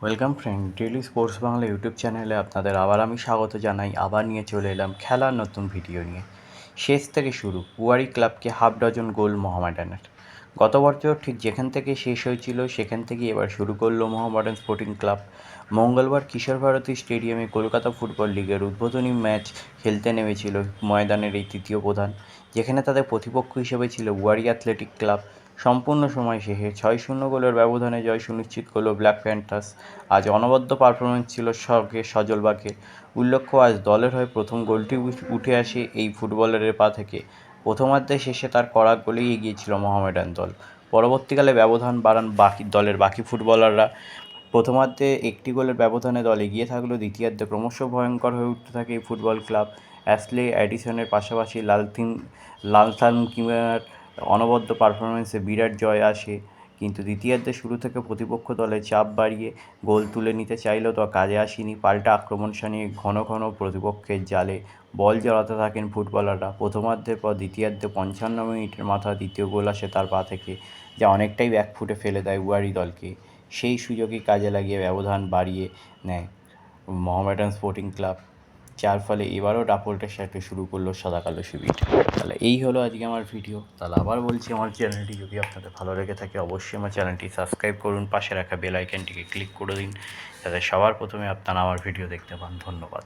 Welcome friend, daily sports Bangla YouTube চ্যানেলে আপনাদের আবার আমি স্বাগত জানাই। আবার নিয়ে চলে এলাম খেলার নতুন ভিডিও নিয়ে। শেষ থেকে শুরু, বুয়ারি ক্লাবকে হাফ ডজন গোল মোহামেডানের। গত বছর ঠিক যেখান থেকে শেষ হয়েছিল সেখান থেকেই এবার শুরু করলো মোহামেডান স্পোর্টিং ক্লাব। মঙ্গলবার কিশোর ভারতী স্টেডিয়ামে কলকাতা ফুটবল লিগের উদ্বোধনী ম্যাচ খেলতে নেমেছিল ময়দানের এই তৃতীয় প্রধান, যেখানে তাদের প্রতিপক্ষ হিসেবে ছিল বুয়ারি অ্যাথলেটিক ক্লাব। সম্পূর্ণ সময় শেষে 6-0 গোলের ব্যবধানে জয় সুনিশ্চিত করল ব্ল্যাক প্যান্থার্স। আজ অনবদ্য পারফরমেন্স ছিল সজলবাগের। উল্লেখ্য, আজ দলের হয়ে প্রথম গোলটি উঠে আসে এই ফুটবলারের পা থেকে। প্রথমার্ধে শেষে তার করা গোলেই এগিয়েছিল মোহামেডান দল। পরবর্তীকালে ব্যবধান বাড়ান দলের বাকি ফুটবলাররা। প্রথমার্ধে একটি গোলের ব্যবধানে দল এগিয়ে থাকলেও দ্বিতীয়ার্ধে ক্রমশ ভয়ঙ্কর হয়ে উঠতে থাকে এই ফুটবল ক্লাব। অ্যাশলে অ্যাডিসনের পাশাপাশি লালথান কিমার অনবদ্য পারফরমেন্সে বিরাট জয় আসে, কিন্তু দ্বিতীয়ার্ধে শুরু থেকে প্রতিপক্ষ দলে চাপ বাড়িয়ে গোল তুলে নিতে চাইলেও তা কাজে আসেনি। পাল্টা আক্রমণ সানিয়ে ঘন ঘন প্রতিপক্ষের জালে বল জড়াতে থাকেন ফুটবলাররা। প্রথমার্ধের পর দ্বিতীয়ার্ধে 55 মিনিটের মাথা দ্বিতীয় গোল আসে তার পা থেকে, যা অনেকটাই ব্যাকফুটে ফেলে দেয় বুয়ারি দলকে। সেই সুযোগই কাজে লাগিয়ে ব্যবধান বাড়িয়ে নেয় মোহামেডান স্পোর্টিং ক্লাব, যার ফলে এবারও দাপটের সাথে শুরু করলো সাদা কালো শিবির। তাহলে এই হলো আজকে আমার ভিডিও। তাহলে আবার বলছি, আমার চ্যানেলটি যদি আপনাদের ভালো লেগে থাকে অবশ্যই আমার চ্যানেলটি সাবস্ক্রাইব করুন, পাশে রাখা বেল আইকনটিকে ক্লিক করে দিন, যাতে সবার প্রথমে আপনারা আমার ভিডিও দেখতে পান। ধন্যবাদ।